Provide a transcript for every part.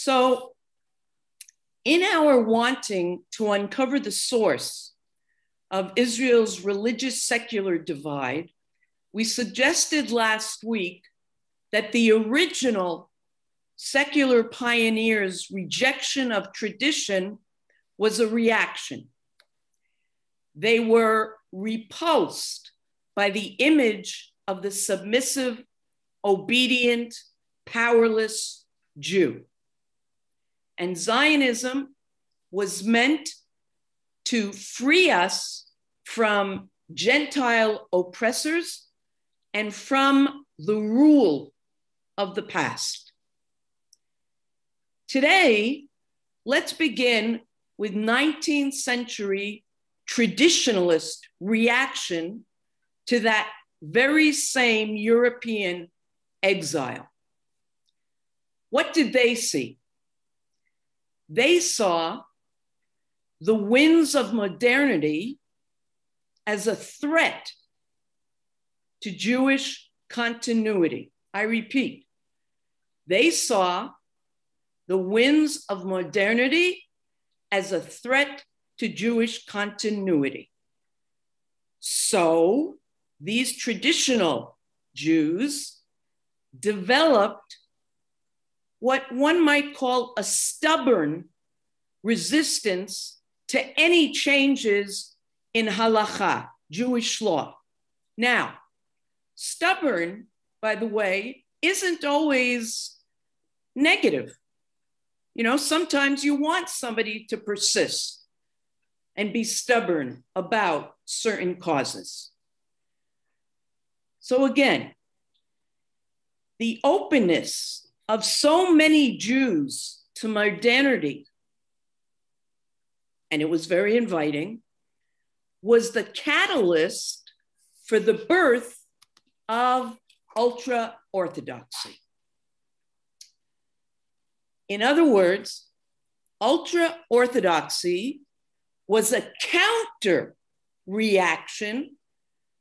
So in our wanting to uncover the source of Israel's religious-secular divide, we suggested last week that the original secular pioneers' rejection of tradition was a reaction. They were repulsed by the image of the submissive, obedient, powerless Jew. And Zionism was meant to free us from Gentile oppressors and from the rule of the past. Today, let's begin with 19th century traditionalist reaction to that very same European exile. What did they see? They saw the winds of modernity as a threat to Jewish continuity. I repeat, they saw the winds of modernity as a threat to Jewish continuity. So these traditional Jews developed what one might call a stubborn resistance to any changes in halakha, Jewish law. Now, stubborn, by the way, isn't always negative. You know, sometimes you want somebody to persist and be stubborn about certain causes. So again, the openness of so many Jews to modernity, and it was very inviting, was the catalyst for the birth of ultra-Orthodoxy. In other words, ultra-Orthodoxy was a counter reaction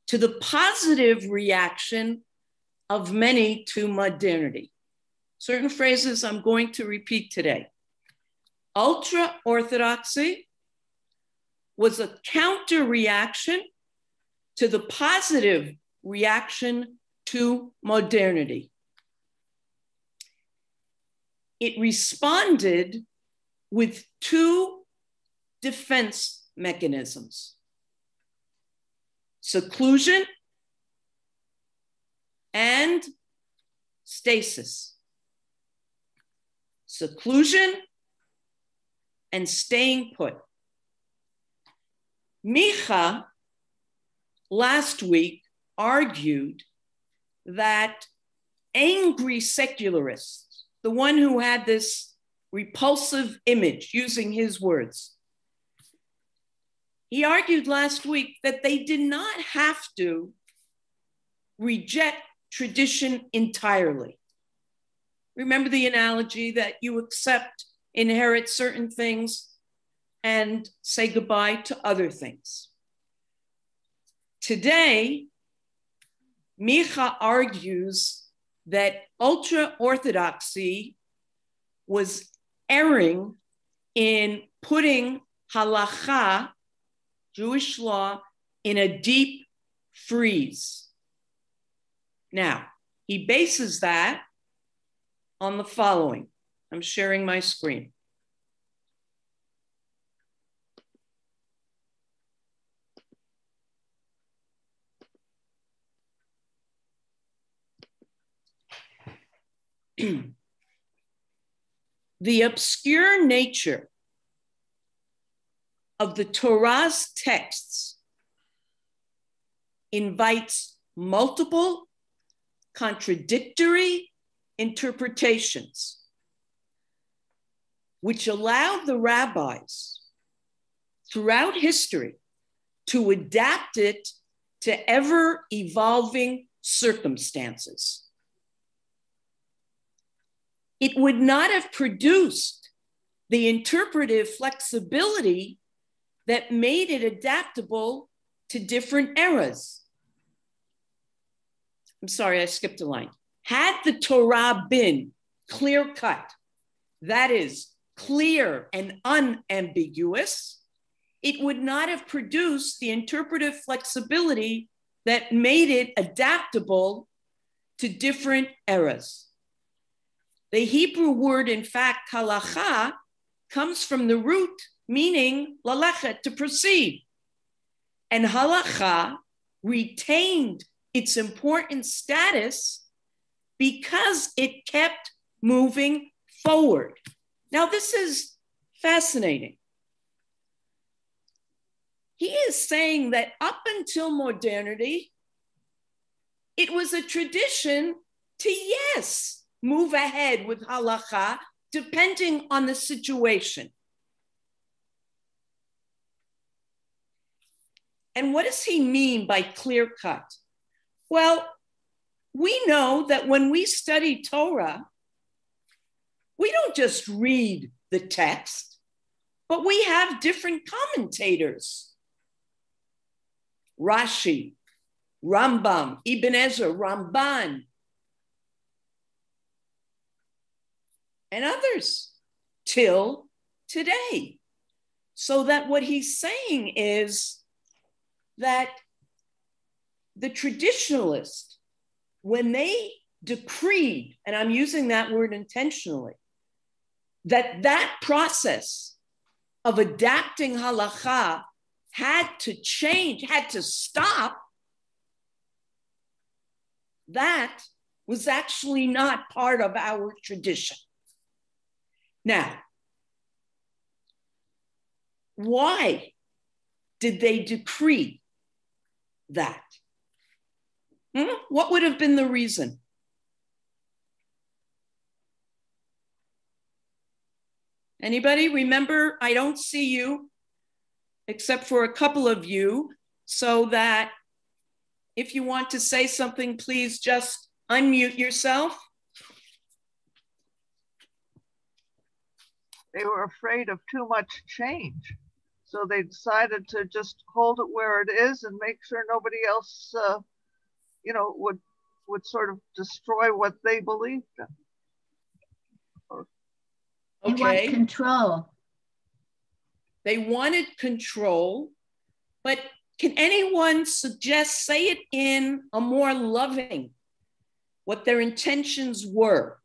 to the positive reaction of many to modernity. Certain phrases I'm going to repeat today. Ultra-Orthodoxy was a counter reaction to the positive reaction to modernity. It responded with two defense mechanisms: seclusion and stasis. Seclusion and staying put. Micha last week argued that angry secularists, the one who had this repulsive image, using his words, he argued last week that they did not have to reject tradition entirely. Remember the analogy that you inherit certain things and say goodbye to other things. Today, Micha argues that ultra-Orthodoxy was erring in putting halakha, Jewish law, in a deep freeze. Now, he bases that on the following. I'm sharing my screen. The obscure nature of the Torah's texts invites multiple contradictory interpretations, which allowed the rabbis throughout history to adapt it to ever-evolving circumstances. It would not have produced the interpretive flexibility that made it adaptable to different eras. I'm sorry, I skipped a line. Had the Torah been clear-cut that is clear and unambiguous, it would not have produced the interpretive flexibility that made it adaptable to different eras. The Hebrew word, in fact, halacha, comes from the root meaning lalechet, to proceed. And halacha retained its important status because it kept moving forward. Now, this is fascinating. He is saying that up until modernity, it was a tradition to, yes, move ahead with halacha, depending on the situation. And what does he mean by clear cut? Well, we know that when we study Torah, we don't just read the text, but we have different commentators. Rashi, Rambam, Ibn Ezra, Ramban, and others till today. So that what he's saying is that the traditionalists, when they decreed, and I'm using that word intentionally, that process of adapting halacha had to change, had to stop, that was actually not part of our tradition. Now, why did they decree that? What would have been the reason? Anybody remember? I don't see you except for a couple of you, so that if you want to say something, please just unmute yourself. They were afraid of too much change. So they decided to just hold it where it is and make sure nobody else, would sort of destroy what they believed in. They want control. They wanted control, but can anyone suggest, say it in a more loving, what their intentions were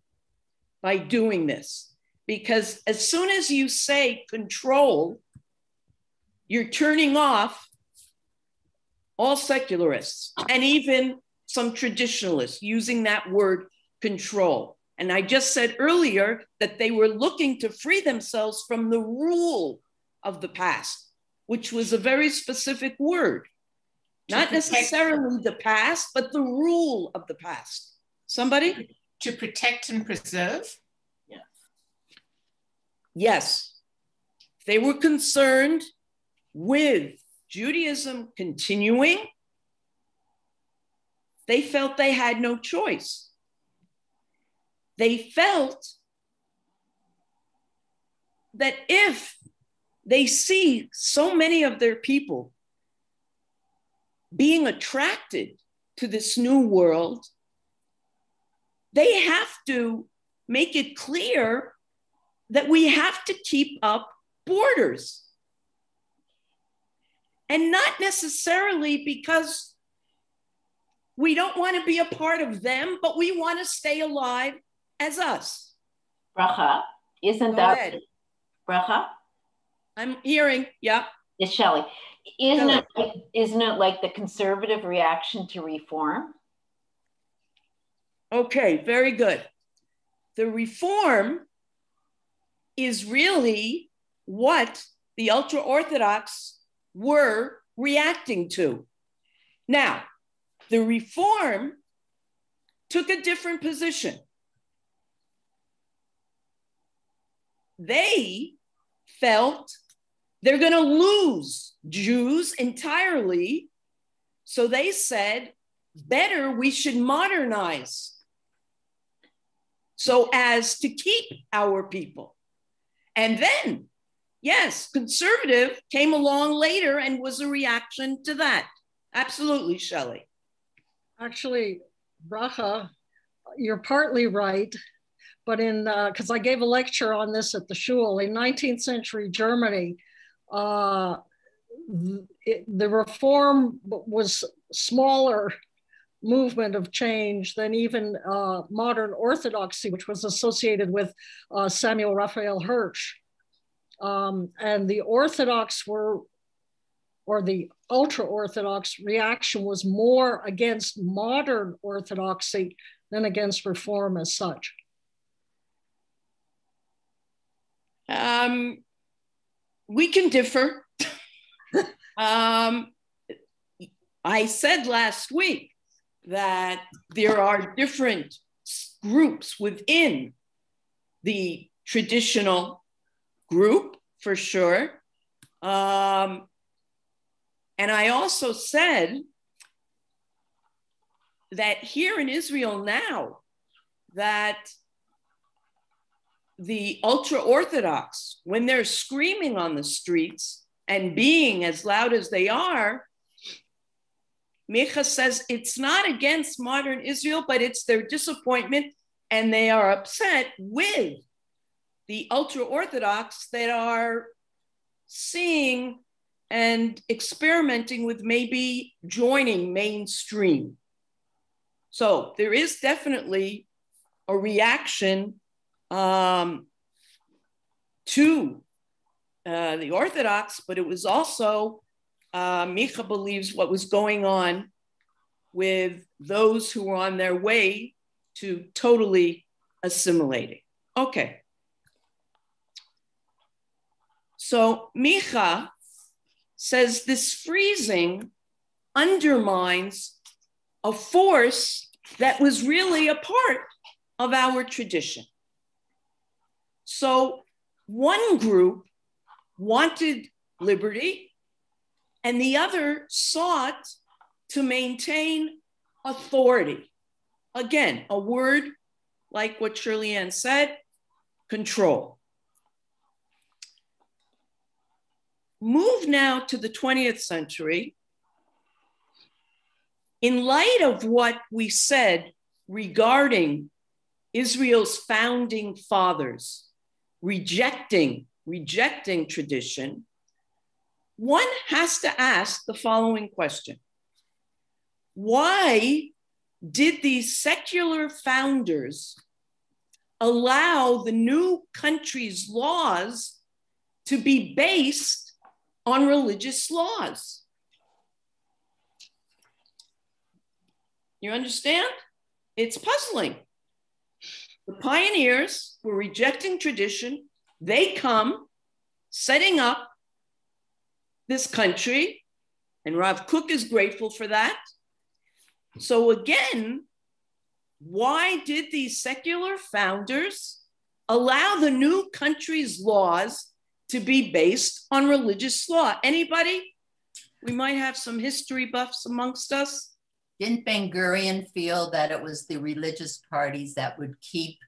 by doing this? Because as soon as you say control, you're turning off all secularists and even some traditionalists using that word control. And I just said earlier that they were looking to free themselves from the rule of the past, which was a very specific word. Not necessarily the past, but the rule of the past. Somebody? To protect and preserve? Yeah. Yes. They were concerned with Judaism continuing. They felt they had no choice. They felt that if they see so many of their people being attracted to this new world, they have to make it clear that we have to keep up borders. And not necessarily because we don't want to be a part of them, but we want to stay alive as us. Bracha, isn't Go that ahead. Bracha? I'm hearing, yeah. It's Shelley. Isn't it like the conservative reaction to reform? Okay, very good. The reform is really what the ultra-Orthodox were reacting to. Now, the reform took a different position. They felt they're going to lose Jews entirely. So they said, better we should modernize so as to keep our people. And then, yes, conservative came along later and was a reaction to that. Absolutely, Shelley. Actually, Bracha, you're partly right, but because I gave a lecture on this at the shul, in 19th century Germany, the reform was smaller movement of change than even modern orthodoxy, which was associated with Samuel Raphael Hirsch. And the Orthodox were, or the ultra-Orthodox reaction was more against modern Orthodoxy than against reform as such. We can differ. I said last week that there are different groups within the traditional group, for sure. And I also said that here in Israel now, that the ultra-Orthodox, when they're screaming on the streets and being as loud as they are, Micha says it's not against modern Israel, but it's their disappointment, and they are upset with the ultra-Orthodox that are seeing and experimenting with maybe joining mainstream. So there is definitely a reaction to the Orthodox, but it was also, Micha believes, what was going on with those who were on their way to totally assimilating. Okay. So Micha says this freezing undermines a force that was really a part of our tradition. So one group wanted liberty and the other sought to maintain authority. Again, a word like what Shirley Ann said, control. Move now to the 20th century. In light of what we said regarding Israel's founding fathers rejecting tradition, one has to ask the following question. Why did these secular founders allow the new country's laws to be based on religious laws? You understand? It's puzzling. The pioneers were rejecting tradition. They come setting up this country, and Rav Kook is grateful for that. So again, why did these secular founders allow the new country's laws to be based on religious law? Anybody? We might have some history buffs amongst us. Didn't Ben-Gurion feel that it was the religious parties that would keep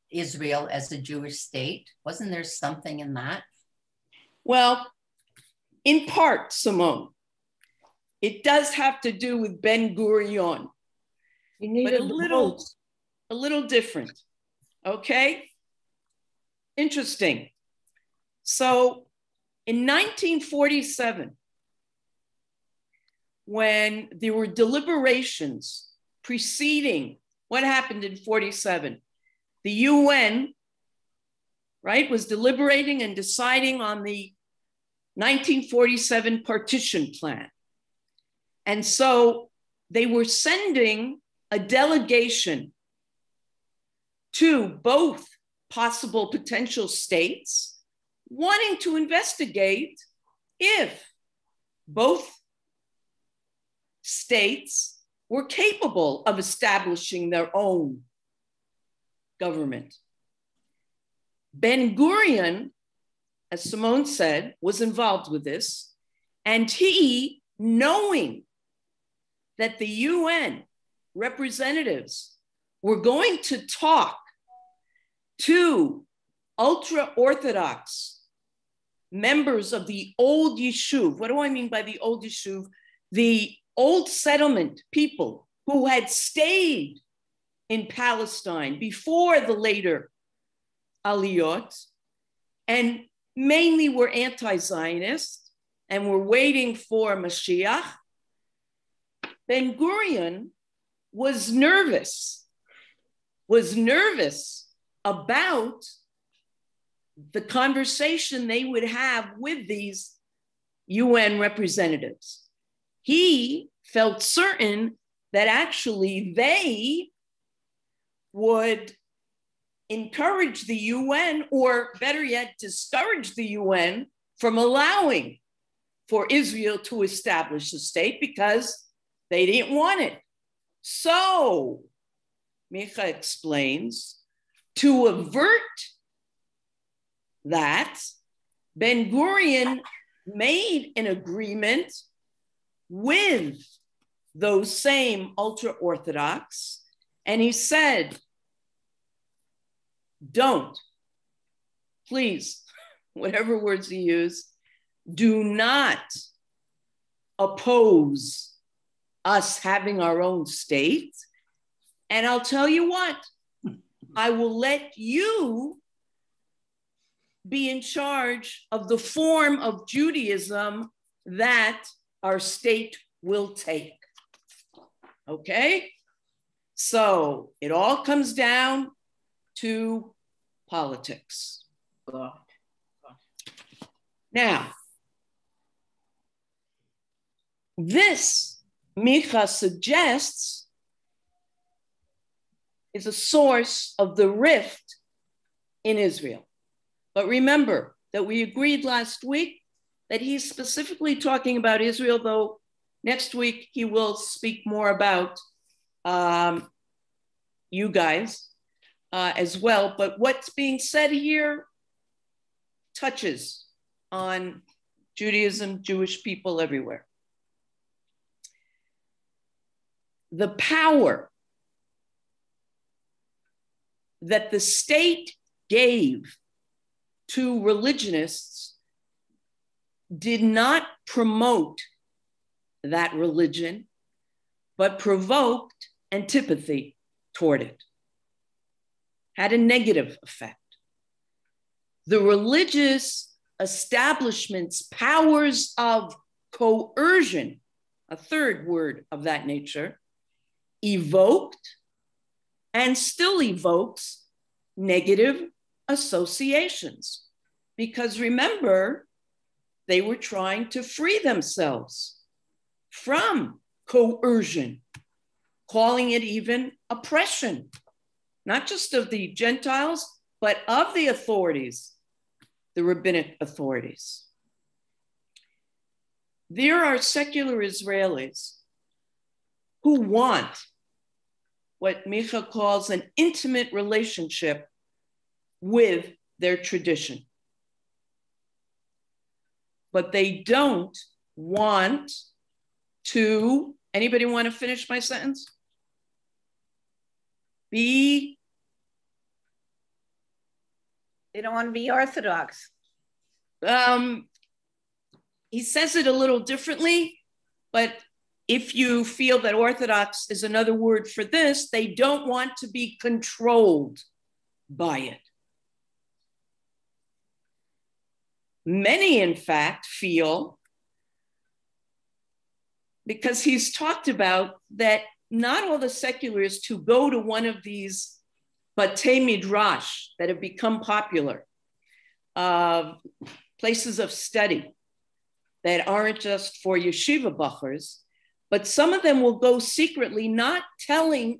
Israel as a Jewish state? Wasn't there something in that? Well, in part, Simone, it does have to do with Ben-Gurion, but a little different, okay? Interesting. So in 1947, when there were deliberations preceding what happened in 47, the UN, right, was deliberating and deciding on the 1947 partition plan. And so they were sending a delegation to both possible potential states, wanting to investigate if both states were capable of establishing their own government. Ben-Gurion, as Simone said, was involved with this, and he, knowing that the UN representatives were going to talk to ultra-Orthodox members of the old Yishuv. What do I mean by the old Yishuv? The old settlement people who had stayed in Palestine before the later aliyot, and mainly were anti-Zionist and were waiting for Mashiach, Ben-Gurion was nervous about the conversation they would have with these UN representatives. He felt certain that actually they would encourage the UN, or better yet, discourage the UN from allowing for Israel to establish a state because they didn't want it. So, Micha explains, to avert that, Ben-Gurion made an agreement with those same ultra-Orthodox, and he said, don't, please, whatever words he used, do not oppose us having our own state. And I'll tell you what, I will let you be in charge of the form of Judaism that our state will take. Okay? So it all comes down to politics. Now, this, Micha suggests, is a source of the rift in Israel. But remember that we agreed last week that he's specifically talking about Israel, though next week he will speak more about you guys as well. But what's being said here touches on Judaism, Jewish people everywhere. The power that the state gave to religionists did not promote that religion, but provoked antipathy toward it, had a negative effect. The religious establishment's powers of coercion, a third word of that nature, evoked and still evokes negative associations. Because remember, they were trying to free themselves from coercion, calling it even oppression, not just of the Gentiles, but of the authorities, the rabbinic authorities. There are secular Israelis who want what Micha calls an intimate relationship with their tradition. But they don't want to, anybody want to finish my sentence? They don't want to be Orthodox. He says it a little differently, but if you feel that Orthodox is another word for this, they don't want to be controlled by it. Many, in fact, feel, because he's talked about that not all the secularists who go to one of these Batei Midrash that have become popular, places of study that aren't just for yeshiva bachers, but some of them will go secretly, not telling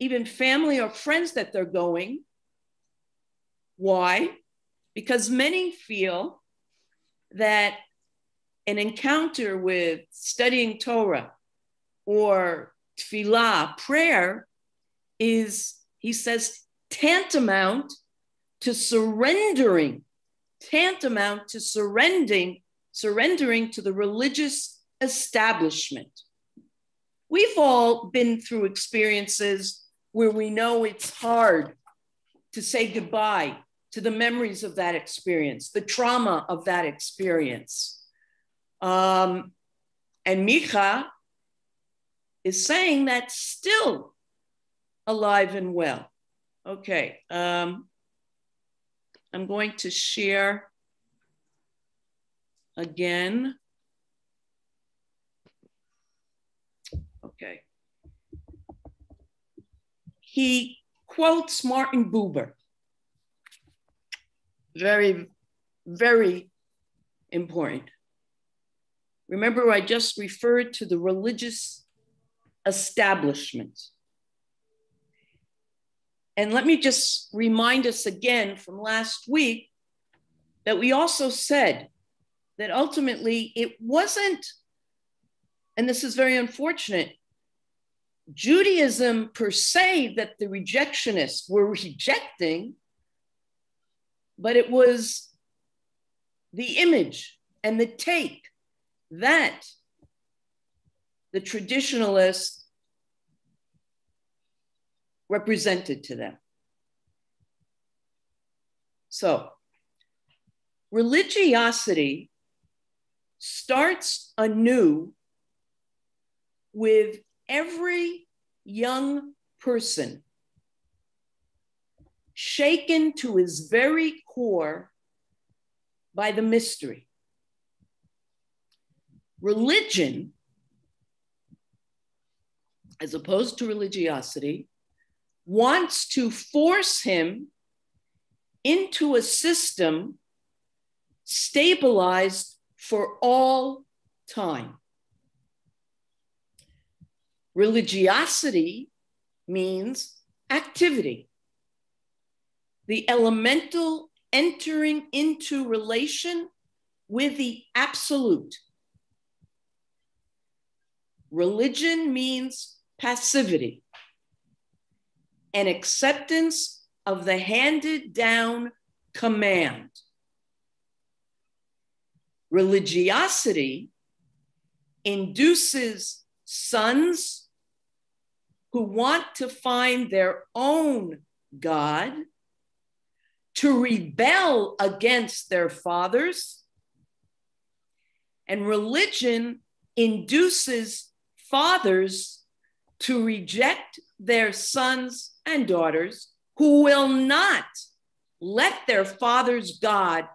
even family or friends that they're going. Why? Because many feel that an encounter with studying Torah or tefillah, prayer, is, he says, tantamount to surrendering to the religious establishment. We've all been through experiences where we know it's hard to say goodbye to the memories of that experience, the trauma of that experience. And Micha is saying that's still alive and well. Okay. I'm going to share again. Okay. He quotes Martin Buber. Very, very important. Remember, I just referred to the religious establishment. And let me just remind us again from last week that we also said that ultimately it wasn't, and this is very unfortunate, Judaism per se that the rejectionists were rejecting, but it was the image and the take that the traditionalists represented to them. So, religiosity starts anew with every young person shaken to his very core by the mystery. Religion, as opposed to religiosity, wants to force him into a system stabilized for all time. Religiosity means activity, the elemental entering into relation with the absolute. Religion means passivity, an acceptance of the handed down command. Religiosity induces sons who want to find their own God to rebel against their fathers, and religion induces fathers to reject their sons and daughters who will not let their father's God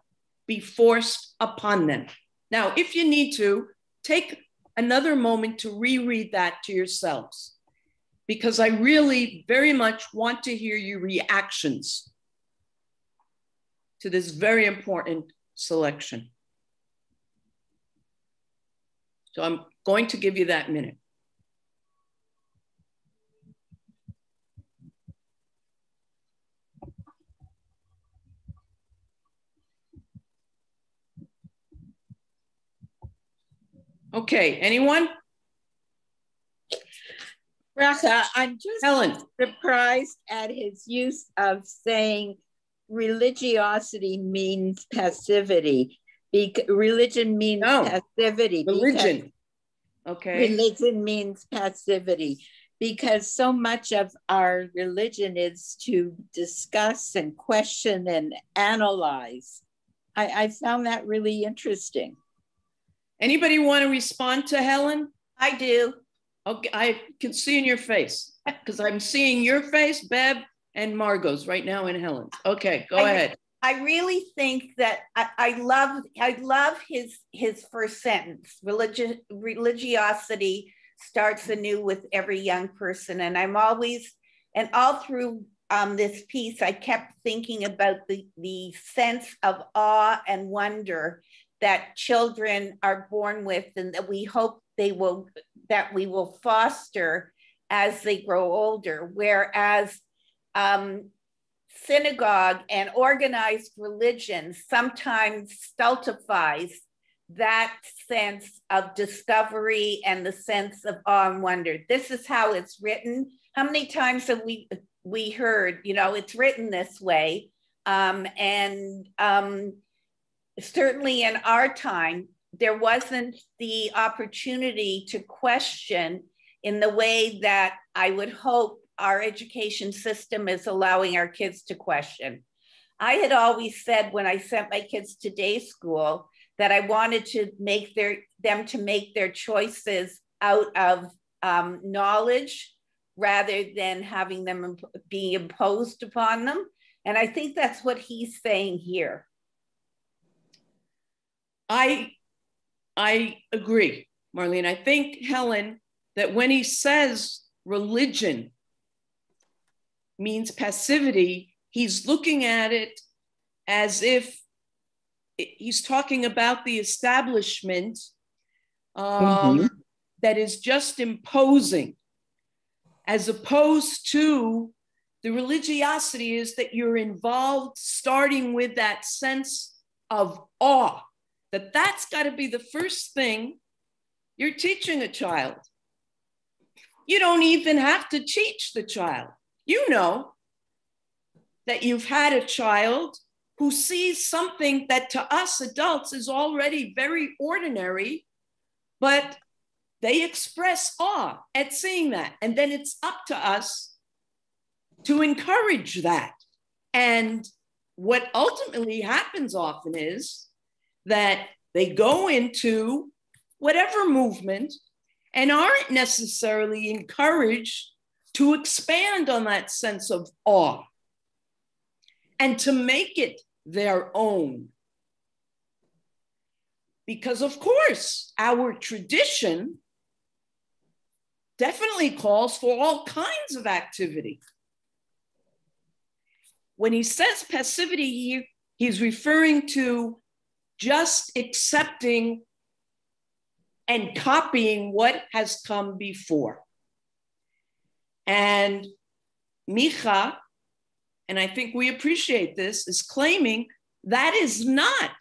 be forced upon them. Now, if you need to, take another moment to reread that to yourselves, because I really very much want to hear your reactions to this very important selection. So I'm going to give you that minute. Okay, anyone? Bracha, I'm just Helen. surprised at his use of saying religiosity means passivity. Religion means passivity. Religion. Okay. Religion means passivity because so much of our religion is to discuss and question and analyze. I found that really interesting. Anybody want to respond to Helen? I do. Okay, I can see in your face because I'm seeing your face, Bev, and Margot's right now in Helen's. Okay, go ahead. I really think that I love his first sentence. Religiosity starts anew with every young person, and I'm always, and all through this piece, I kept thinking about the sense of awe and wonder that children are born with, and that we hope that we will foster as they grow older. Whereas synagogue and organized religion sometimes stultifies that sense of discovery and the sense of awe and wonder. This is how it's written. How many times have we heard, it's written this way? Certainly in our time, there wasn't the opportunity to question in the way that I would hope our education system is allowing our kids to question. I had always said when I sent my kids to day school that I wanted to make them to make their choices out of knowledge rather than having them being imposed upon them. And I think that's what he's saying here. I agree, Marlene. I think, Helen, that when he says religion means passivity, he's looking at it as if he's talking about the establishment that is just imposing, as opposed to the religiosity is that you're involved, starting with that sense of awe, that's got to be the first thing you're teaching a child. You don't even have to teach the child. You know that you've had a child who sees something that to us adults is already very ordinary, but they express awe at seeing that. And then it's up to us to encourage that. And what ultimately happens often is that they go into whatever movement and aren't necessarily encouraged to expand on that sense of awe and to make it their own. Because of course, our tradition definitely calls for all kinds of activity. When he says passivity, he's referring to just accepting and copying what has come before. And Micha, and I think we appreciate this, is claiming that is not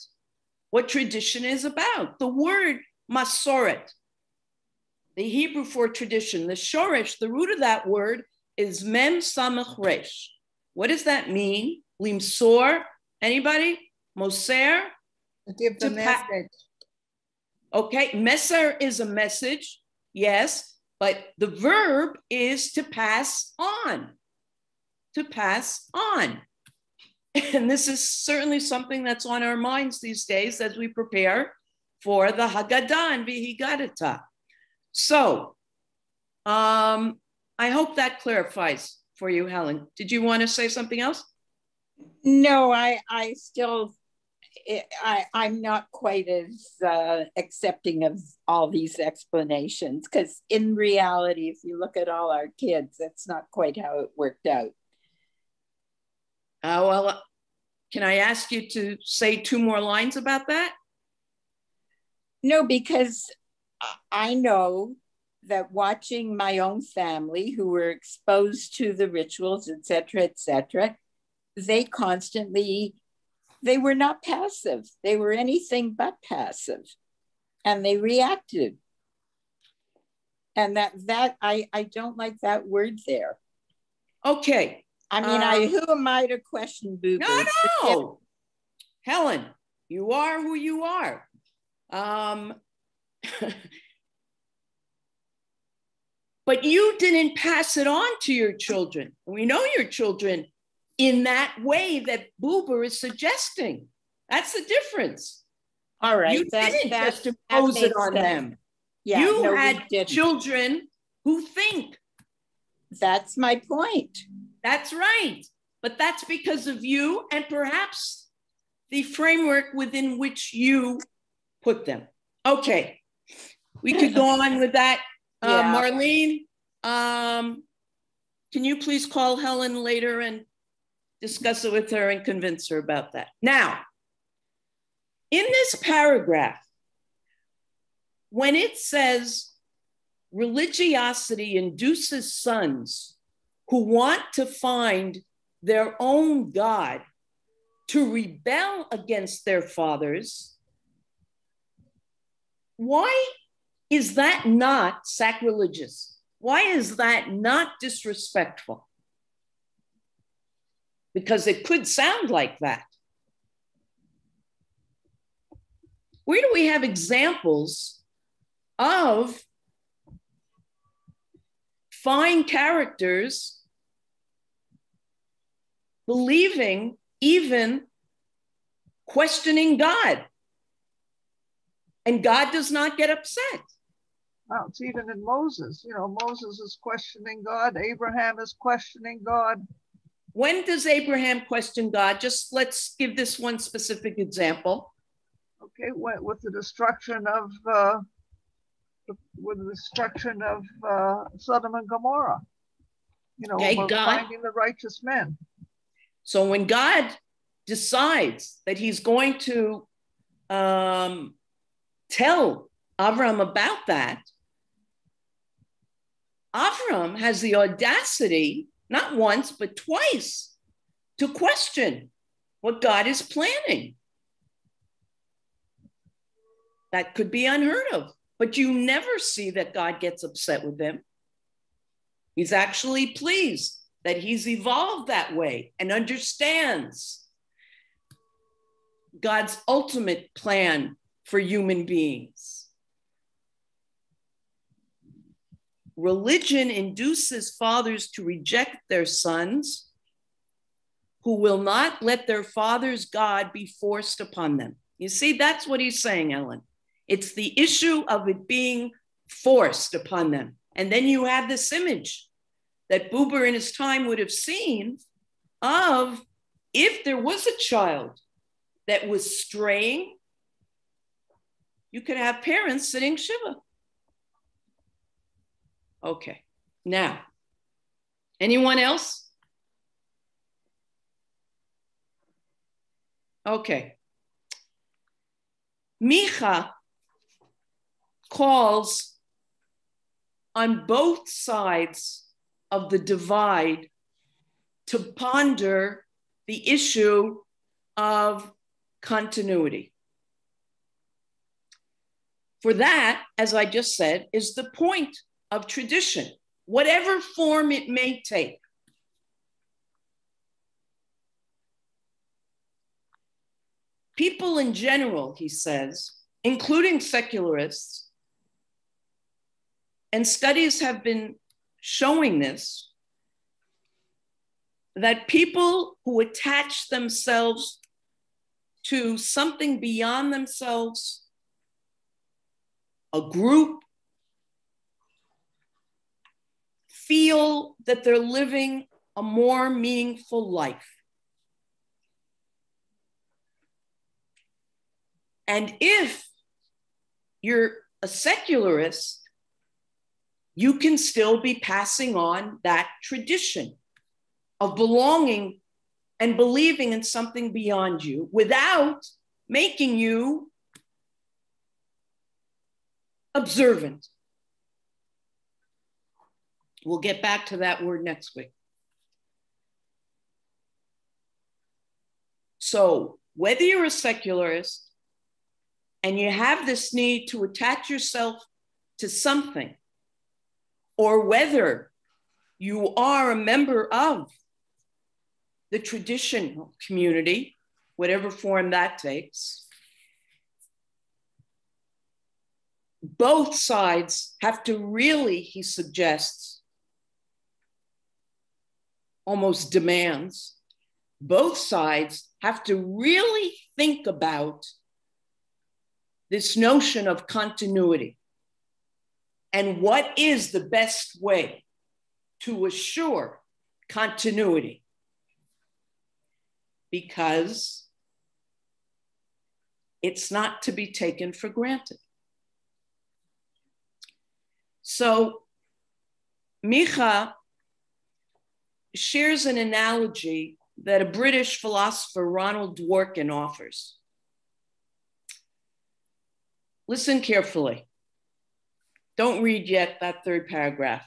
what tradition is about. The word masoret, the Hebrew for tradition, the shoresh, the root of that word is mem samach resh. What does that mean? Limsor, anybody? Moser? Give the message. Okay, meser is a message, yes, but the verb is to pass on. To pass on. And this is certainly something that's on our minds these days as we prepare for the Haggadah and Vihigadata. So, I hope that clarifies for you, Helen. Did you want to say something else? No, I'm not quite as accepting of all these explanations, because in reality, if you look at all our kids, that's not quite how it worked out. Well, can I ask you to say 2 more lines about that? No, because I know that watching my own family who were exposed to the rituals, et cetera, they were not passive. They were anything but passive, and they reacted. And that I don't like that word there. Okay. I mean, who am I to question Boo Boo? No. Helen, you are who you are. But you didn't pass it on to your children. We know your children in that way that Boober is suggesting. That's the difference. All right. You didn't just impose it on them. Yeah, you had children who think. That's my point. That's right. But that's because of you and perhaps the framework within which you put them. Okay. We could go on with that. Yeah. Marlene, can you please call Helen later and discuss it with her and convince her about that? Now, in this paragraph, when it says religiosity induces sons who want to find their own God to rebel against their fathers, why is that not sacrilegious? Why is that not disrespectful? Because it could sound like that. Where do we have examples of fine characters believing, even questioning God, and God does not get upset? Well, it's even in Moses. You know, Moses is questioning God. Abraham is questioning God. When does Abraham question God? Just let's give this one specific example. Okay, with the destruction of Sodom and Gomorrah. You know, Okay, about finding the righteous men. So when God decides that he's going to tell Avram about that, Avram has the audacity, not once, but twice, to question what God is planning. That could be unheard of, but you never see that God gets upset with him. He's actually pleased that he's evolved that way and understands God's ultimate plan for human beings. Religion induces fathers to reject their sons who will not let their father's God be forced upon them. You see, that's what he's saying, Ellen. It's the issue of it being forced upon them. And then you have this image that Buber in his time would have seen of if there was a child that was straying, you could have parents sitting Shiva. Okay, now, anyone else? Okay. Micha calls on both sides of the divide to ponder the issue of continuity. For that, as I just said, is the point of tradition, whatever form it may take. People in general, he says, including secularists, and studies have been showing this, that people who attach themselves to something beyond themselves, a group, feel that they're living a more meaningful life. And if you're a secularist, you can still be passing on that tradition of belonging and believing in something beyond you without making you observant. We'll get back to that word next week. So whether you're a secularist and you have this need to attach yourself to something, or whether you are a member of the traditional community, whatever form that takes, both sides have to really, he suggests, almost demands, both sides have to really think about this notion of continuity and what is the best way to assure continuity. Because it's not to be taken for granted. So Micha shares an analogy that a British philosopher, Ronald Dworkin, offers. Listen carefully. Don't read yet that third paragraph.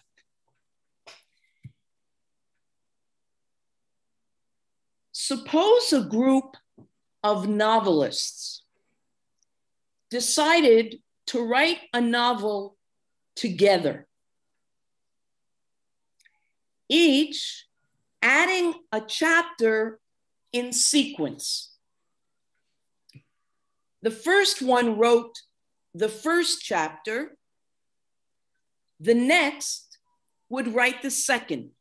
Suppose a group of novelists decided to write a novel together, each adding a chapter in sequence. The first one wrote the first chapter, the next would write the second.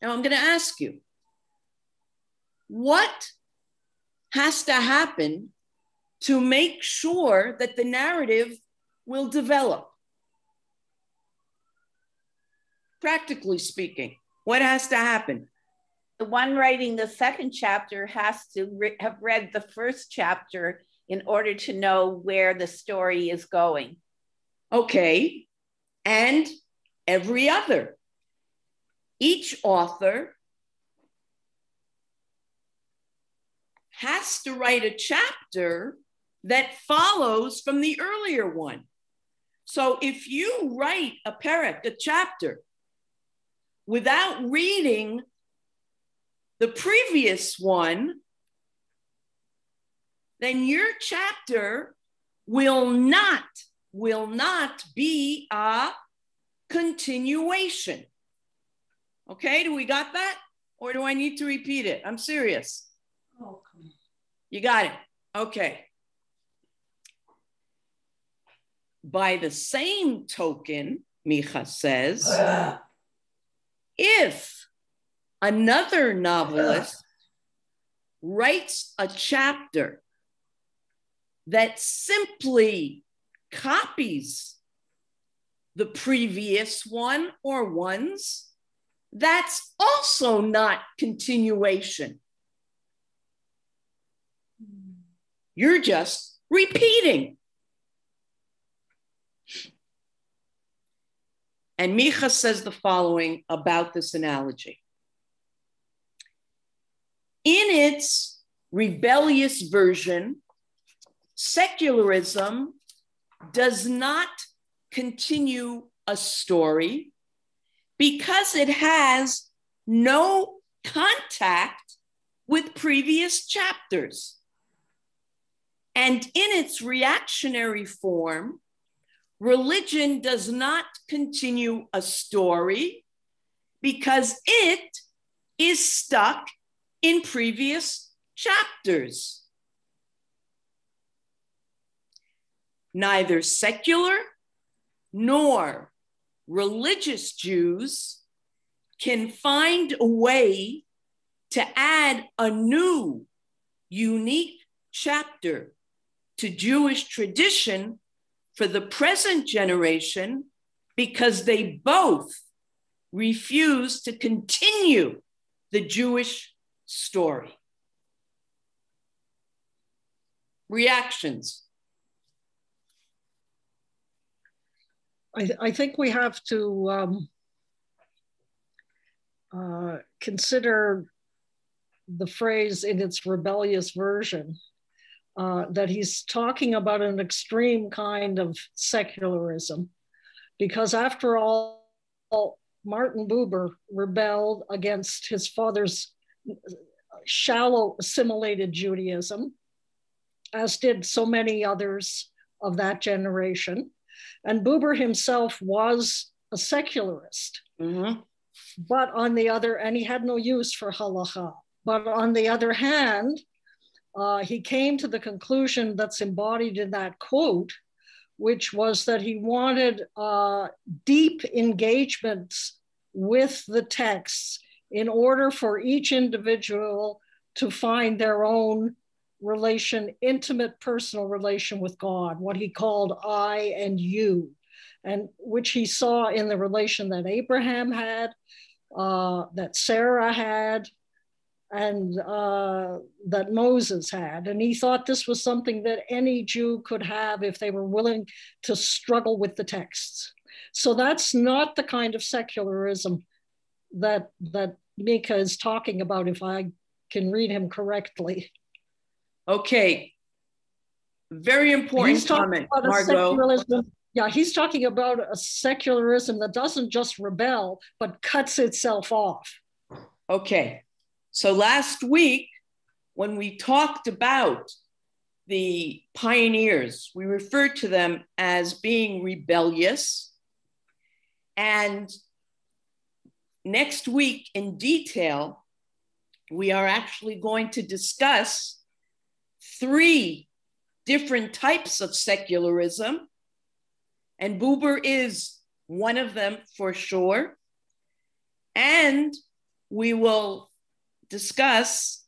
Now I'm going to ask you, what has to happen to make sure that the narrative will develop? Practically speaking, What has to happen? The one writing the second chapter has to have read the first chapter in order to know where the story is going. Okay, and every other. Each author has to write a chapter that follows from the earlier one. So if you write a perek, a chapter, without reading the previous one, then your chapter will not be a continuation. Okay, do we got that? Or do I need to repeat it? I'm serious. Oh, come on. You got it. Okay. By the same token, Micha says, if another novelist writes a chapter that simply copies the previous one or ones, that's also not continuation. You're just repeating. And Micha says the following about this analogy. In its rebellious version, secularism does not continue a story because it has no contact with previous chapters. And in its reactionary form, religion does not continue a story because it is stuck in previous chapters. Neither secular nor religious Jews can find a way to add a new, unique chapter to Jewish tradition for the present generation because they both refuse to continue the Jewish story. Reactions? I think we have to consider the phrase in its rebellious version, that he's talking about an extreme kind of secularism, because after all, Martin Buber rebelled against his father's shallow assimilated Judaism, as did so many others of that generation. And Buber himself was a secularist, but on the other, and he had no use for halacha. But on the other hand, he came to the conclusion that's embodied in that quote, which was that he wanted deep engagements with the texts in order for each individual to find their own relation, intimate personal relation with God, what he called I and you, and which he saw in the relation that Abraham had, that Sarah had, and that Moses had. And he thought this was something that any Jew could have if they were willing to struggle with the texts. So that's not the kind of secularism that Micha is talking about, if I can read him correctly. Okay, very important comment, Margot. Yeah, he's talking about a secularism that doesn't just rebel, but cuts itself off. Okay, so last week, when we talked about the pioneers, we referred to them as being rebellious. And next week in detail, we are actually going to discuss 3 different types of secularism, and Buber is one of them for sure. And we will discuss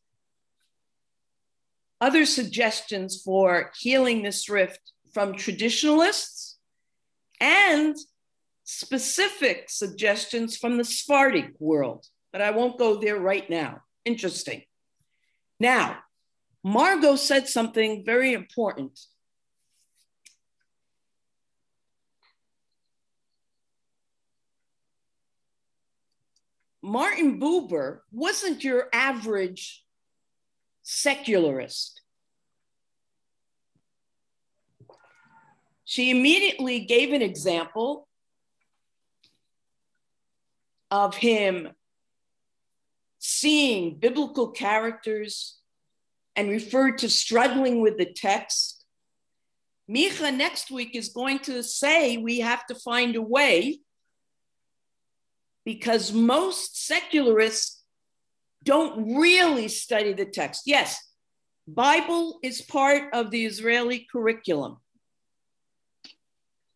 other suggestions for healing this rift from traditionalists and specific suggestions from the Sephardic world, but I won't go there right now. Interesting. Now, Margot said something very important. Martin Buber wasn't your average secularist. She immediately gave an example of him seeing biblical characters and referred to struggling with the text. Micha next week is going to say we have to find a way, because most secularists don't really study the text. Yes, Bible is part of the Israeli curriculum.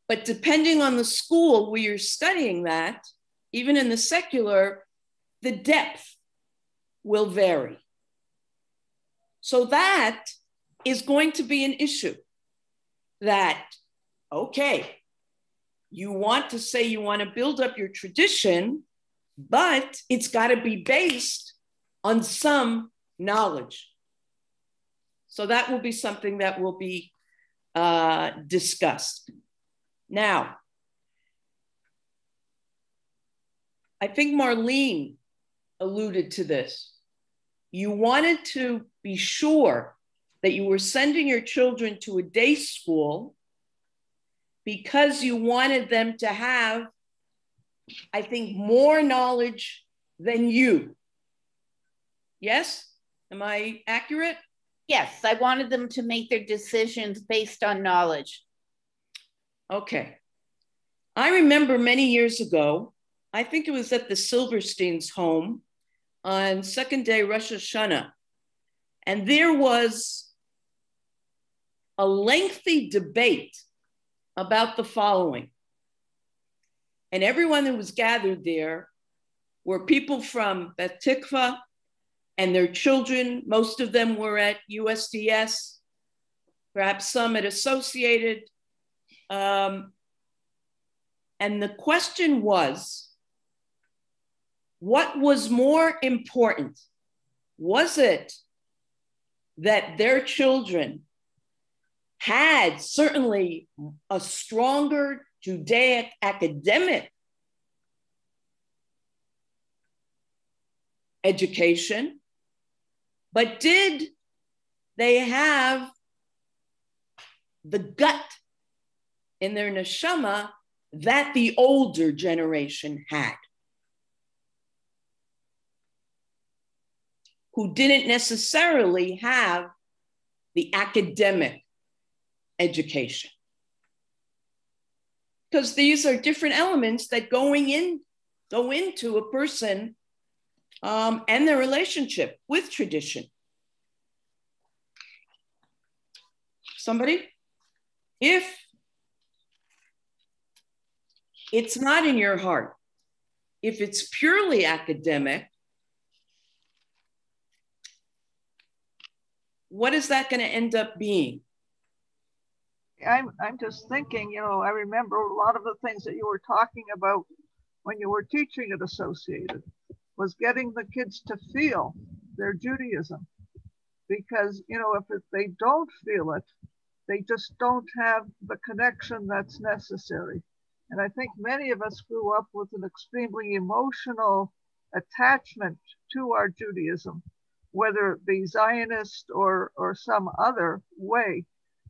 But depending on the school where you're studying that, even in the secular, the depth will vary. So that is going to be an issue that, okay, you want to say you want to build up your tradition, but it's got to be based on some knowledge. So that will be something that will be discussed. Now, I think Marlene alluded to this. You wanted to be sure that you were sending your children to a day school because you wanted them to have, I think, more knowledge than you. Yes? Am I accurate? Yes, I wanted them to make their decisions based on knowledge. Okay. I remember many years ago, I think it was at the Silverstein's home on second day Rosh Hashanah, and there was a lengthy debate about the following. And everyone who was gathered there were people from Beth Tikva and their children. Most of them were at USDS, perhaps some at Associated. And the question was, what was more important? Was it that their children had certainly a stronger Judaic academic education, but did they have the gut in their neshama that the older generation had, who didn't necessarily have the academic education? Because these are different elements that go into a person and their relationship with tradition. Somebody? If it's not in your heart, if it's purely academic, what is that going to end up being? I'm just thinking, you know, I remember a lot of the things that you were talking about when you were teaching at Associated was getting the kids to feel their Judaism. Because, you know, if they don't feel it, they just don't have the connection that's necessary. And I think many of us grew up with an extremely emotional attachment to our Judaism, whether it be Zionist or some other way.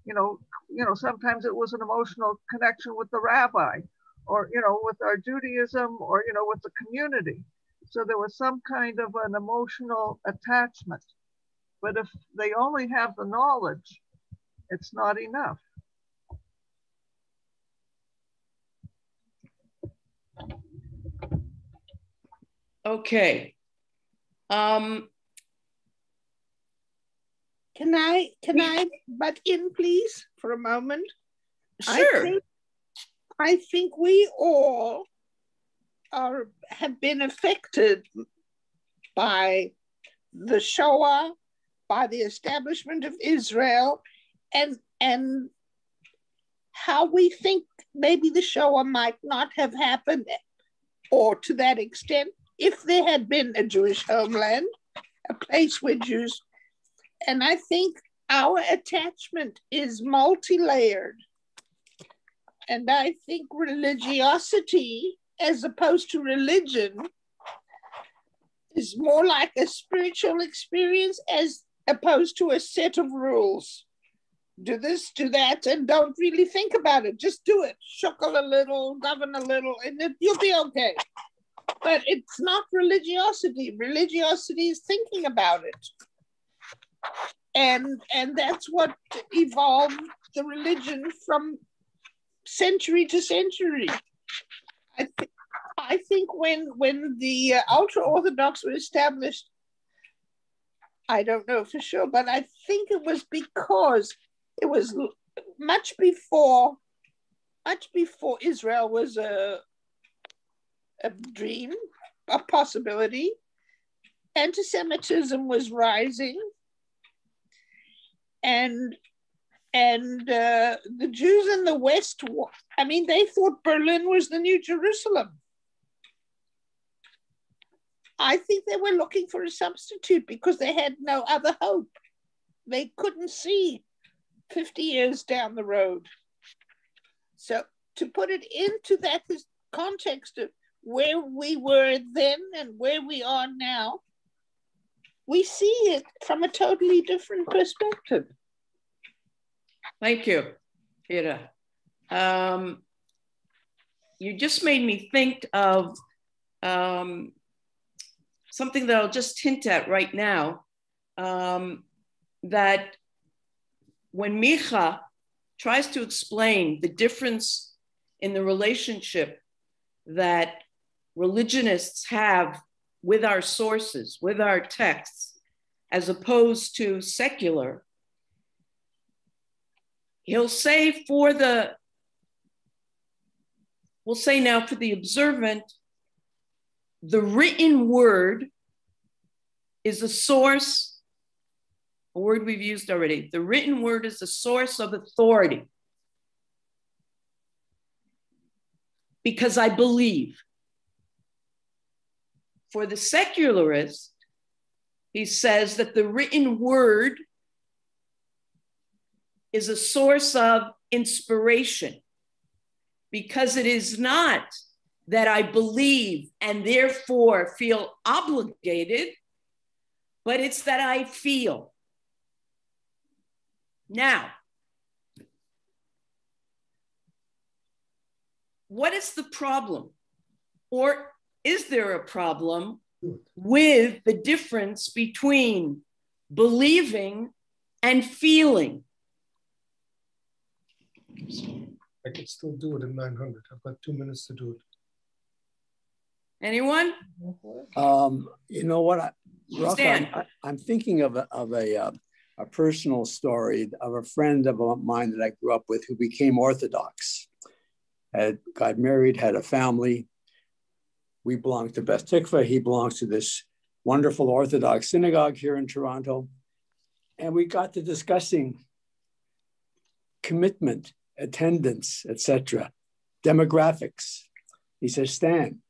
You know, sometimes it was an emotional connection with the rabbi, or, you know, with our Judaism, or, you know, with the community. So there was some kind of an emotional attachment. But if they only have the knowledge, it's not enough. Okay. Can I butt in, please, for a moment? Sure. I think we all have been affected by the Shoah, by the establishment of Israel, and how we think maybe the Shoah might not have happened, or to that extent, if there had been a Jewish homeland, a place where Jews, and I think our attachment is multi-layered. And I think religiosity, as opposed to religion, is more like a spiritual experience as opposed to a set of rules. Do this, do that, and don't really think about it. Just do it. Shuckle a little, govern a little, and you'll be okay. But it's not religiosity. Religiosity is thinking about it. And that's what evolved the religion from century to century. I think when the ultra-Orthodox were established, I don't know for sure, but I think it was because it was much before Israel was a dream, a possibility. Anti-Semitism was rising, and the Jews in the West, I mean, they thought Berlin was the new Jerusalem. I think they were looking for a substitute because they had no other hope. They couldn't see 50 years down the road. So to put it into that context of where we were then and where we are now, we see it from a totally different perspective. Thank you, Ira. You just made me think of something that I'll just hint at right now, that when Micha tries to explain the difference in the relationship that religionists have with our sources, with our texts, as opposed to secular, he'll say we'll say now for the observant, the written word is a source, a word we've used already. The written word is a source of authority because I believe. For the secularist, he says that the written word is a source of inspiration because it is not that I believe and therefore feel obligated, but it's that I feel. Now, what is the problem? Or is there a problem with the difference between believing and feeling? I could still do it in 900. I've got 2 minutes to do it. Anyone? You know what, I'm thinking of a personal story of a friend of mine that I grew up with who became Orthodox, got married, had a family. We belong to Beth Tikva. He belongs to this wonderful Orthodox synagogue here in Toronto. And we got to discussing commitment, attendance, etc., demographics. He says, Stan,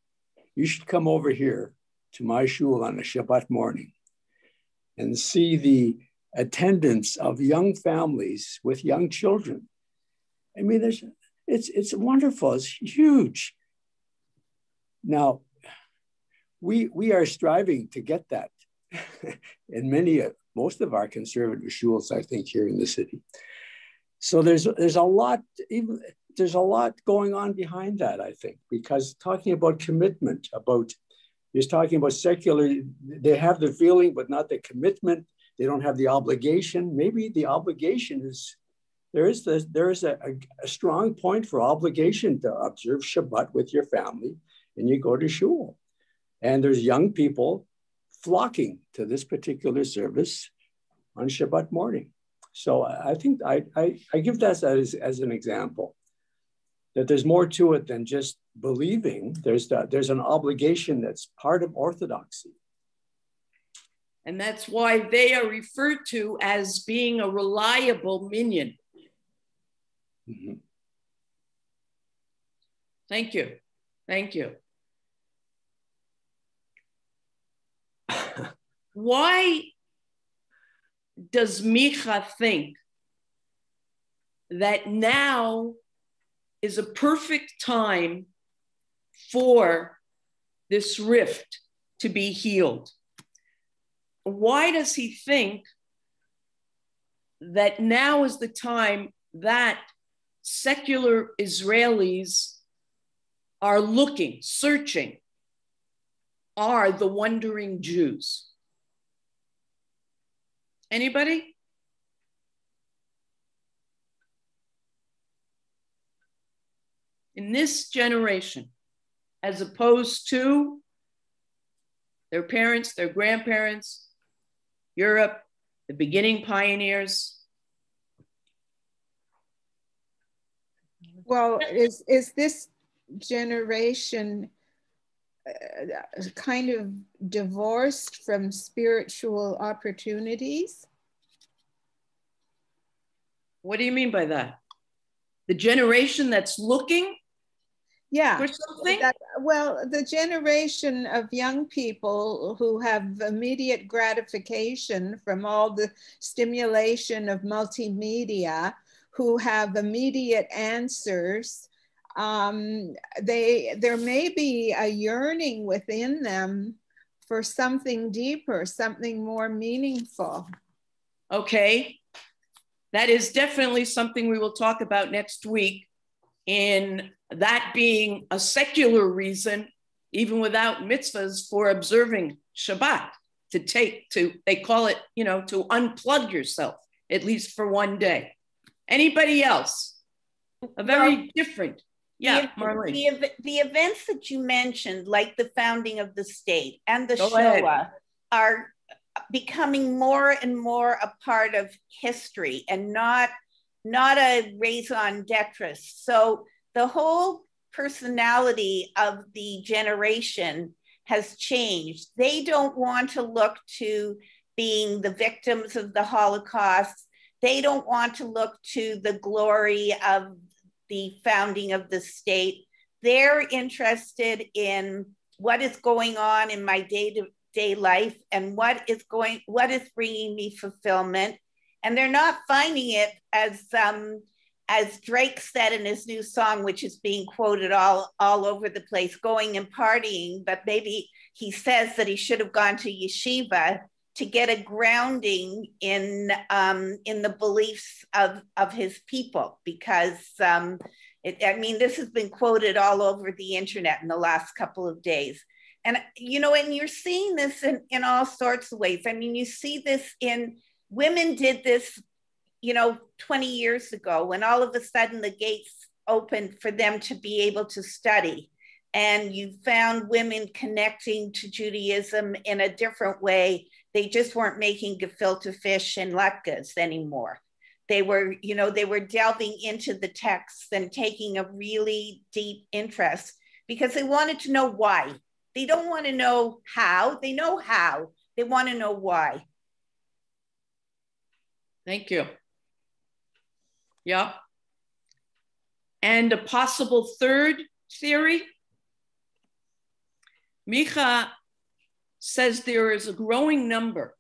you should come over here to my shul on a Shabbat morning and see the attendance of young families with young children. I mean, it's wonderful, it's huge. Now, we are striving to get that in most of our conservative shuls, I think, here in the city. So there's a lot going on behind that, I think, because talking about commitment, just talking about secular, they have the feeling, but not the commitment. They don't have the obligation. Maybe the obligation is, there is a strong point for obligation to observe Shabbat with your family, and you go to shul. And there's young people flocking to this particular service on Shabbat morning. So I think I give that as an example, that there's more to it than just believing. There's an obligation that's part of orthodoxy. And that's why they are referred to as being a reliable minyan. Mm-hmm. Thank you. Thank you. Why does Micha think that now is a perfect time for this rift to be healed? Why does he think that now is the time that secular Israelis are looking, searching, are the wandering Jews? Anybody? In this generation, as opposed to their parents, their grandparents, Europe, the beginning pioneers. Well, is this generation kind of divorced from spiritual opportunities? What do you mean by that? The generation that's looking for something? Well, the generation of young people who have immediate gratification from all the stimulation of multimedia, who have immediate answers, there may be a yearning within them for something deeper, something more meaningful. Okay, that is definitely something we will talk about next week, in that being a secular reason, even without mitzvahs, for observing Shabbat, they call it, to unplug yourself, at least for one day. Anybody else? A very different. Yeah, Marlene. The events that you mentioned, like the founding of the state and the Shoah, are becoming more and more a part of history and not a raison d'etre. So the whole personality of the generation has changed. They don't want to look to being the victims of the Holocaust. They don't want to look to the glory of the founding of the state. They're interested in what is going on in my day-to-day life and what is bringing me fulfillment. And they're not finding it, as Drake said in his new song, which is being quoted all over the place, going and partying, but maybe he says that he should have gone to yeshiva to get a grounding in the beliefs of his people, because this has been quoted all over the internet in the last couple of days. And, and you're seeing this in all sorts of ways. I mean, you see this women did this, 20 years ago, when all of a sudden the gates opened for them to be able to study. And you found women connecting to Judaism in a different way. They just weren't making gefilte fish and latkes anymore. They were delving into the texts and taking a really deep interest because they wanted to know why. They don't want to know how. They know how. They want to know why. Thank you. Yeah. And a possible third theory, Micha says there is a growing number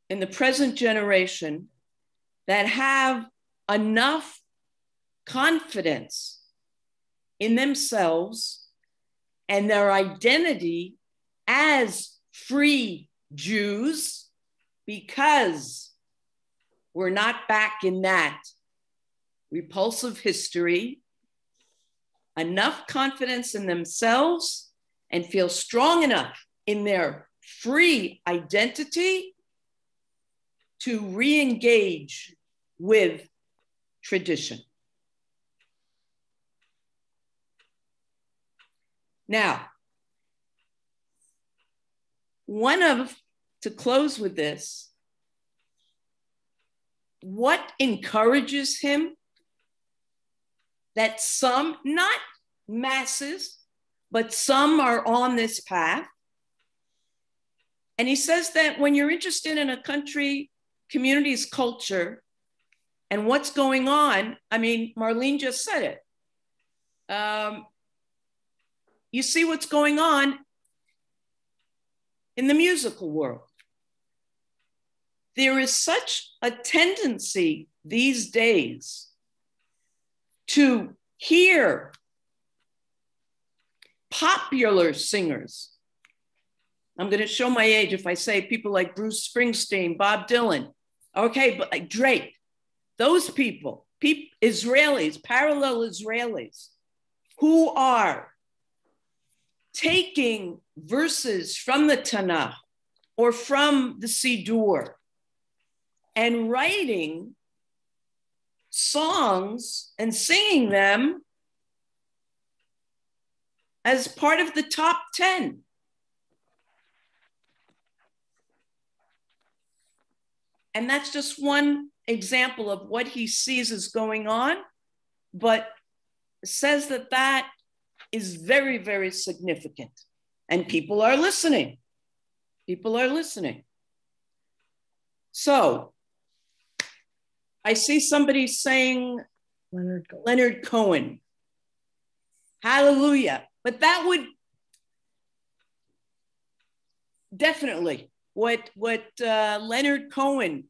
in the present generation that have enough confidence in themselves and their identity as free Jews, because we're not back in that repulsive history, enough confidence in themselves and feel strong enough in their free identity to re-engage with tradition. Now, to close with this, what encourages him that some, not masses, but some are on this path. And he says that when you're interested in a country, community's culture, and what's going on, I mean, Marlene just said it. you see what's going on in the musical world. There is such a tendency these days to hear popular singers. I'm going to show my age if I say people like Bruce Springsteen, Bob Dylan, okay, but like Drake, those people, Israelis, parallel Israelis, who are taking verses from the Tanakh or from the Siddur and writing songs and singing them as part of the top 10. And that's just one example of what he sees is going on, but says that that is very, very significant. And people are listening. People are listening. So I see somebody saying Leonard Cohen. Hallelujah. But that would definitely what Leonard Cohen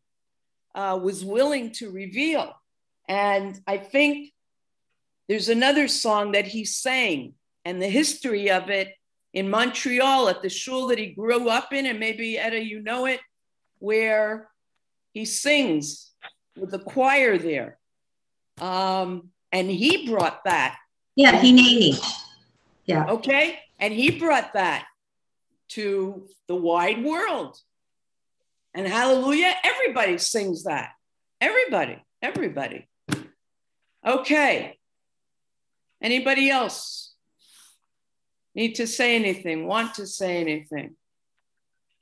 was willing to reveal. And I think there's another song that he sang and the history of it in Montreal at the shul that he grew up in, and maybe Etta, you know it, where he sings with the choir there. And he brought that. Yeah, Hineni. Yeah. Okay, and he brought that to the wide world. And hallelujah, everybody sings that. Everybody. Okay. Anybody else need to say anything, want to say anything?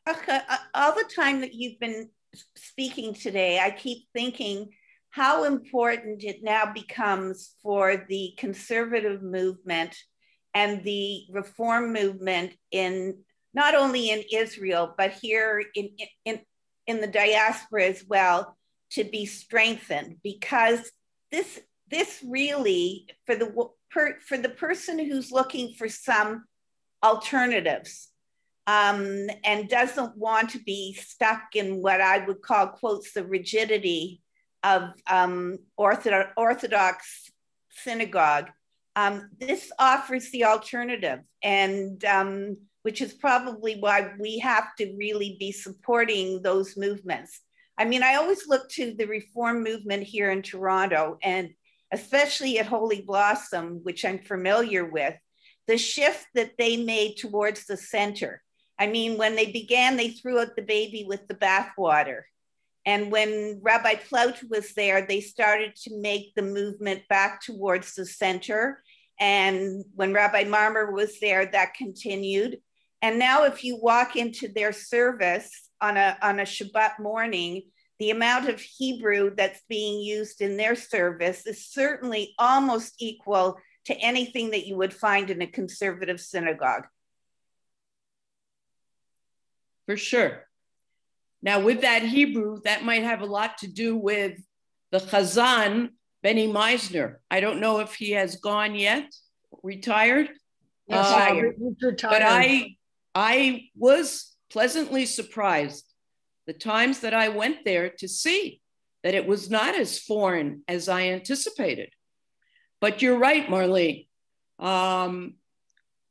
Okay. All the time that you've been speaking today, I keep thinking how important it now becomes for the conservative movement and the reform movement in not only in Israel, but here in the diaspora as well, to be strengthened, because this really, for the person who's looking for some alternatives and doesn't want to be stuck in what I would call, quotes, the rigidity of Orthodox synagogue, this offers the alternative, and which is probably why we have to really be supporting those movements. I mean, I always look to the reform movement here in Toronto, and especially at Holy Blossom, which I'm familiar with, the shift that they made towards the center. I mean, when they began, they threw out the baby with the bathwater. And when Rabbi Plaut was there, they started to make the movement back towards the center. And when Rabbi Marmer was there, that continued. And now if you walk into their service on a Shabbat morning, the amount of Hebrew that's being used in their service is certainly almost equal to anything that you would find in a conservative synagogue. For sure. Now with that Hebrew, that might have a lot to do with the Chazan, Benny Meisner. I don't know if he has gone yet, retired. Retired. But I was pleasantly surprised the times that I went there to see that it was not as foreign as I anticipated. But you're right, Marlene.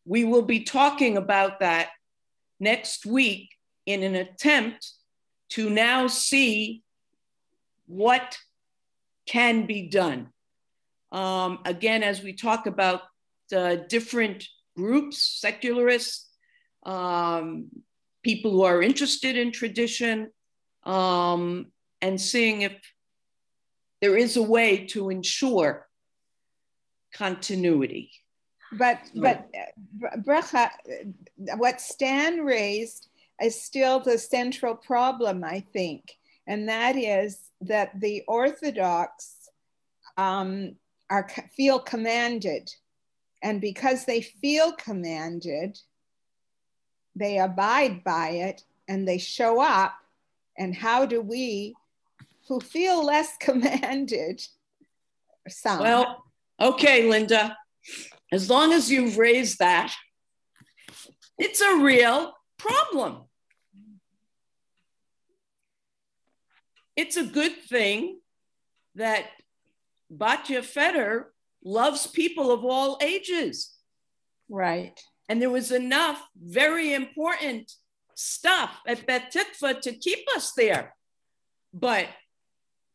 We will be talking about that next week in an attempt to now see what can be done. Again, as we talk about different groups, secularists, people who are interested in tradition, and seeing if there is a way to ensure continuity. But Bracha, what Stan raised is still the central problem, I think, and that is that the Orthodox feel commanded, and because they feel commanded, they abide by it and they show up. And how do we, who feel less commanded, some? Well, okay, Linda. as long as you've raised that, it's a real problem. It's a good thing that Batya Feder loves people of all ages. Right. And there was enough very important stuff at Bet Tikva to keep us there. But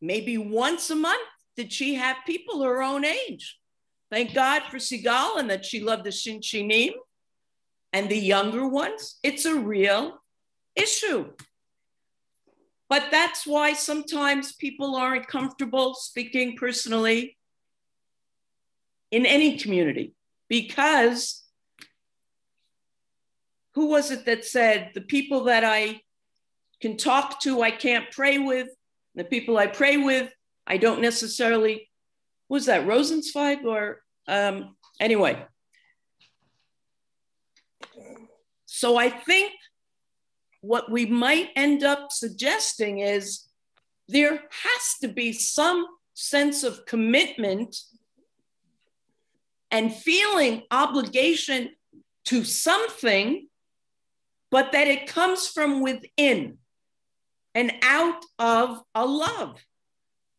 maybe once a month did she have people her own age. Thank God for Sigal and that she loved the Shinshinim and the younger ones. It's a real issue. But that's why sometimes people aren't comfortable speaking personally in any community, because who was it that said, the people that I can talk to, I can't pray with. The people I pray with, I don't necessarily, was that Rosenzweig or, anyway. So I think what we might end up suggesting is there has to be some sense of commitment and feeling obligation to something, but that it comes from within and out of a love,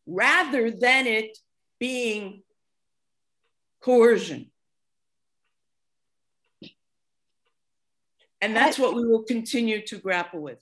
rather than it being coercion. And that's what we will continue to grapple with.